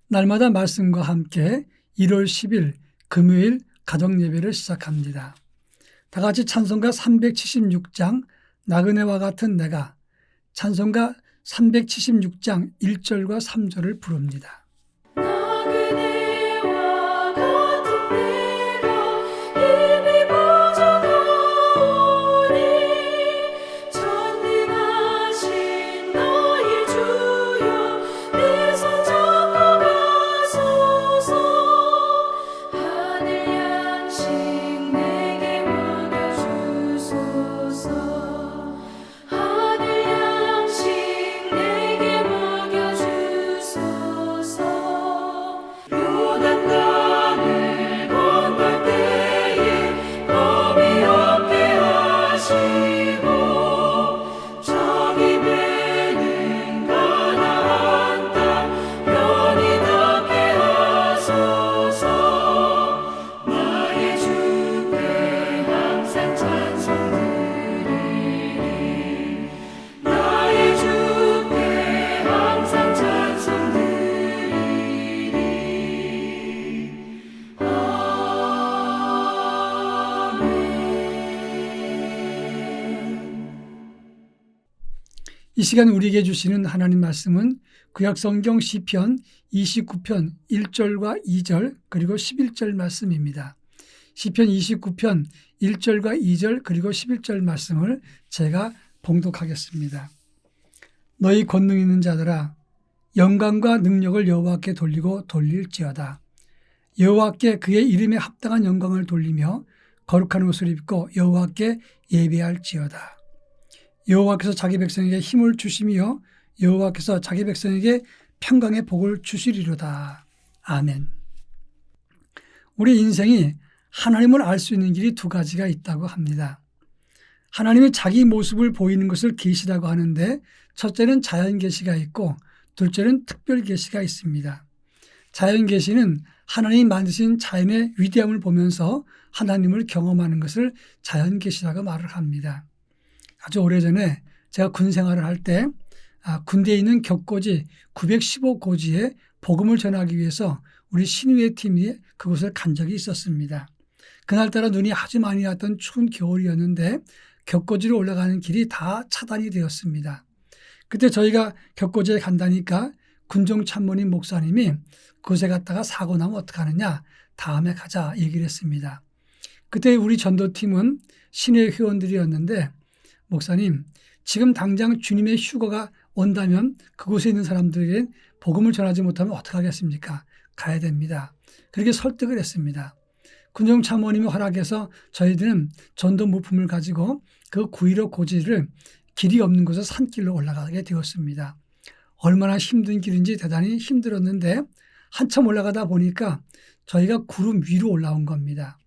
날마다 말씀과 함께 1월 10일 금요일 가정예배를 시작합니다. 다 같이 찬송가 376장 나그네와 같은 내가, 찬송가 376장 1절과 3절을 부릅니다. 나그네와 같은 내가 이미 빠져가오니 전능하신 나의 주여 내 손 잡고 가소서. 하늘 양식 내게 먹여주소서. 하늘 양식 내게 먹여주소서. 요단강을 건널 때에 겁이 없게 하시고 자기 배는 가나안 땅 편히 닿게 하소서. 나의 주께 항상 찬송 드리리. 나의 주께 항상 찬송 드리리. 이 시간 우리에게 주시는 하나님 말씀은 구약성경 시편 29편 1절과 2절 그리고 11절 말씀입니다. 시편 29편 1절과 2절 그리고 11절 말씀을 제가 봉독하겠습니다. 너희 권능 있는 자들아, 영광과 능력을 여호와께 돌리고 돌릴지어다. 여호와께 그의 이름에 합당한 영광을 돌리며 거룩한 옷을 입고 여호와께 예배할지어다. 여호와께서 자기 백성에게 힘을 주시며 여호와께서 자기 백성에게 평강의 복을 주시리로다. 아멘. 우리 인생이 하나님을 알 수 있는 길이 두 가지가 있다고 합니다. 하나님이 자기 모습을 보이는 것을 계시라고 하는데, 첫째는 자연 계시가 있고 둘째는 특별 계시가 있습니다. 자연 계시는 하나님이 만드신 자연의 위대함을 보면서 하나님을 경험하는 것을 자연 계시라고 말을 합니다. 아주 오래전에 제가 군 생활을 할 때 군대에 있는 격고지 915고지에 복음을 전하기 위해서 우리 신의회 팀이 그곳을 간 적이 있었습니다. 그날따라 눈이 아주 많이 왔던 추운 겨울이었는데 격고지로 올라가는 길이 다 차단이 되었습니다. 그때 저희가 격고지에 간다니까 군종 참모님 목사님이 그곳에 갔다가 사고 나면 어떡하느냐, 다음에 가자 얘기를 했습니다. 그때 우리 전도팀은 신의 회원들이었는데, 목사님, 지금 당장 주님의 휴거가 온다면 그곳에 있는 사람들에게 복음을 전하지 못하면 어떡하겠습니까? 가야 됩니다. 그렇게 설득을 했습니다. 군종 참모님이 허락해서 저희들은 전도 물품을 가지고 그 915 고지를 길이 없는 곳에서 산길로 올라가게 되었습니다. 얼마나 힘든 길인지 대단히 힘들었는데 한참 올라가다 보니까 저희가 구름 위로 올라온 겁니다.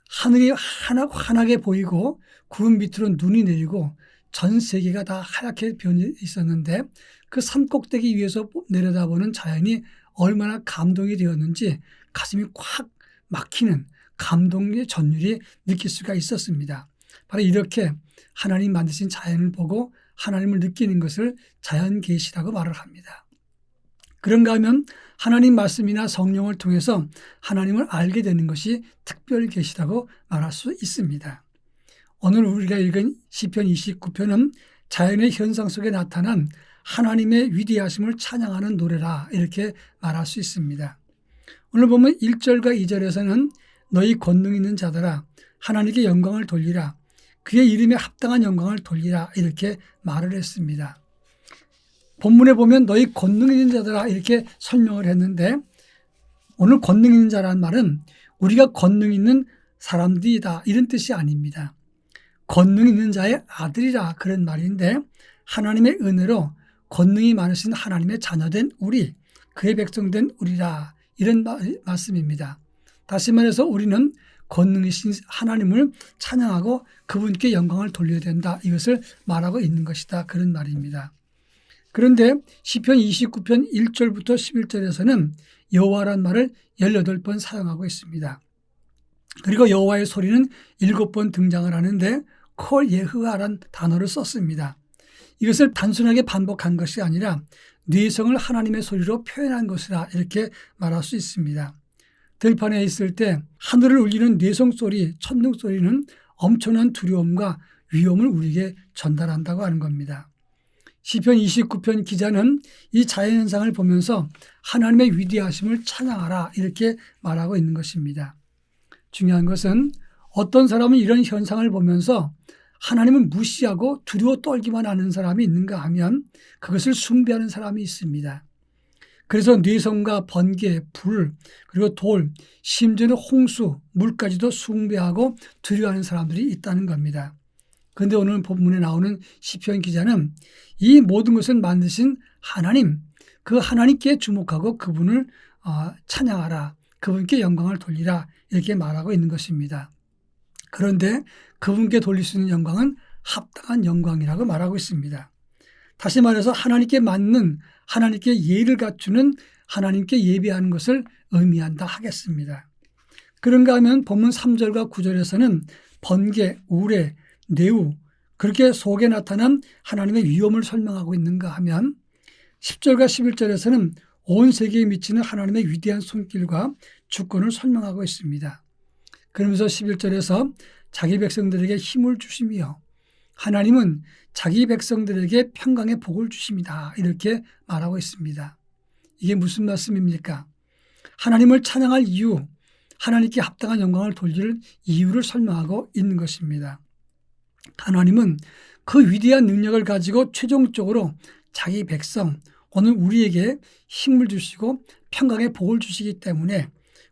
하늘이 환하게 보이고 구름 밑으로 눈이 내리고 전 세계가 다 하얗게 변해 있었는데 그 산 꼭대기 위에서 내려다보는 자연이 얼마나 감동이 되었는지 가슴이 콱 막히는 감동의 전율이 느낄 수가 있었습니다. 바로 이렇게 하나님 만드신 자연을 보고 하나님을 느끼는 것을 자연 계시라고 말을 합니다. 그런가 하면 하나님 말씀이나 성령을 통해서 하나님을 알게 되는 것이 특별 계시라고 말할 수 있습니다. 오늘 우리가 읽은 시편 29편은 자연의 현상 속에 나타난 하나님의 위대하심을 찬양하는 노래라 이렇게 말할 수 있습니다. 오늘 보면 1절과 2절에서는 너희 권능 있는 자들아 하나님께 영광을 돌리라, 그의 이름에 합당한 영광을 돌리라 이렇게 말을 했습니다. 본문에 보면 너희 권능 있는 자들아 이렇게 설명을 했는데, 오늘 권능 있는 자라는 말은 우리가 권능 있는 사람들이다 이런 뜻이 아닙니다. 권능 있는 자의 아들이라 그런 말인데, 하나님의 은혜로 권능이 많으신 하나님의 자녀된 우리, 그의 백성된 우리라 이런 말씀입니다. 다시 말해서 우리는 권능이신 하나님을 찬양하고 그분께 영광을 돌려야 된다, 이것을 말하고 있는 것이다 그런 말입니다. 그런데 시편 29편 1절부터 11절에서는 여호와란 말을 18번 사용하고 있습니다. 그리고 여호와의 소리는 7번 등장을 하는데 콜 예흐아란 단어를 썼습니다. 이것을 단순하게 반복한 것이 아니라 뇌성을 하나님의 소리로 표현한 것이라 이렇게 말할 수 있습니다. 들판에 있을 때 하늘을 울리는 뇌성 소리, 천둥 소리는 엄청난 두려움과 위험을 우리에게 전달한다고 하는 겁니다. 시편 29편 기자는 이 자연현상을 보면서 하나님의 위대하심을 찬양하라 이렇게 말하고 있는 것입니다. 중요한 것은 어떤 사람은 이런 현상을 보면서 하나님을 무시하고 두려워 떨기만 하는 사람이 있는가 하면 그것을 숭배하는 사람이 있습니다. 그래서 뇌성과 번개, 불, 그리고 돌, 심지어는 홍수, 물까지도 숭배하고 두려워하는 사람들이 있다는 겁니다. 그런데 오늘 본문에 나오는 시편 기자는 이 모든 것을 만드신 하나님, 그 하나님께 주목하고 그분을 찬양하라, 그분께 영광을 돌리라 이렇게 말하고 있는 것입니다. 그런데 그분께 돌릴 수 있는 영광은 합당한 영광이라고 말하고 있습니다. 다시 말해서 하나님께 맞는, 하나님께 예의를 갖추는, 하나님께 예배하는 것을 의미한다 하겠습니다. 그런가 하면 본문 3절과 9절에서는 번개, 우레, 내우, 그렇게 속에 나타난 하나님의 위엄을 설명하고 있는가 하면 10절과 11절에서는 온 세계에 미치는 하나님의 위대한 손길과 주권을 설명하고 있습니다. 그러면서 11절에서 자기 백성들에게 힘을 주시며 하나님은 자기 백성들에게 평강의 복을 주십니다. 이렇게 말하고 있습니다. 이게 무슨 말씀입니까? 하나님을 찬양할 이유, 하나님께 합당한 영광을 돌릴 이유를 설명하고 있는 것입니다. 하나님은 그 위대한 능력을 가지고 최종적으로 자기 백성, 오늘 우리에게 힘을 주시고 평강의 복을 주시기 때문에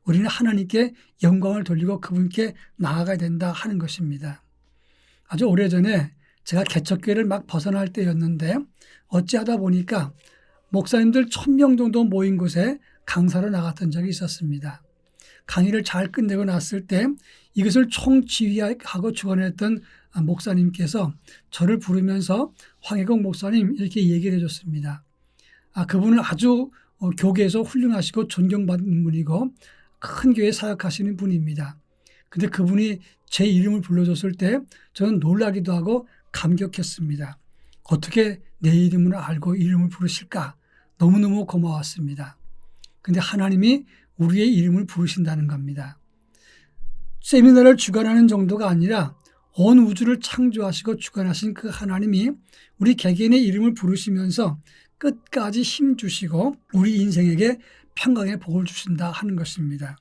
우리는 하나님께 영광을 돌리고 그분께 나아가야 된다 하는 것입니다. 아주 오래전에 제가 개척교회를 막 벗어날 때였는데 어찌하다 보니까 목사님들 1000명 정도 모인 곳에 강사로 나갔던 적이 있었습니다. 강의를 잘 끝내고 났을 때 이것을 총지휘하고 주관했던 목사님께서 저를 부르면서 황혜공 목사님 이렇게 얘기를 해줬습니다. 그분은 아주 교계에서 훌륭하시고 존경받는 분이고 큰 교회 사역하시는 분입니다. 근데 그분이 제 이름을 불러줬을 때 저는 놀라기도 하고 감격했습니다. 어떻게 내 이름을 알고 이름을 부르실까? 너무너무 고마웠습니다. 근데 하나님이 우리의 이름을 부르신다는 겁니다. 세미나를 주관하는 정도가 아니라 온 우주를 창조하시고 주관하신 그 하나님이 우리 개개인의 이름을 부르시면서 끝까지 힘 주시고 우리 인생에게 평강의 복을 주신다 하는 것입니다.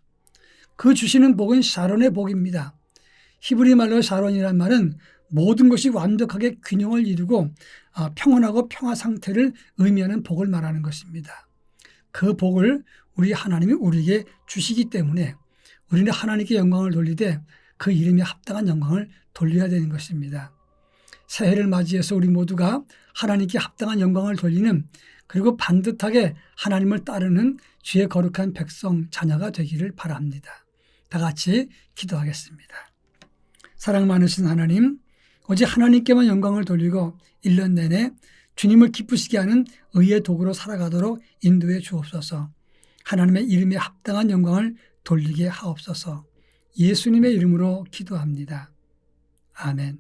그 주시는 복은 샤론의 복입니다. 히브리 말로 샤론이란 말은 모든 것이 완벽하게 균형을 이루고 평온하고 평화 상태를 의미하는 복을 말하는 것입니다. 그 복을 우리 하나님이 우리에게 주시기 때문에 우리는 하나님께 영광을 돌리되 그 이름에 합당한 영광을 돌려야 되는 것입니다. 새해를 맞이해서 우리 모두가 하나님께 합당한 영광을 돌리는 그리고 반듯하게 하나님을 따르는 주의 거룩한 백성 자녀가 되기를 바랍니다. 다 같이 기도하겠습니다. 사랑 많으신 하나님, 오직 하나님께만 영광을 돌리고 1년 내내 주님을 기쁘시게 하는 의의 도구로 살아가도록 인도해 주옵소서. 하나님의 이름에 합당한 영광을 돌리게 하옵소서. 예수님의 이름으로 기도합니다. 아멘.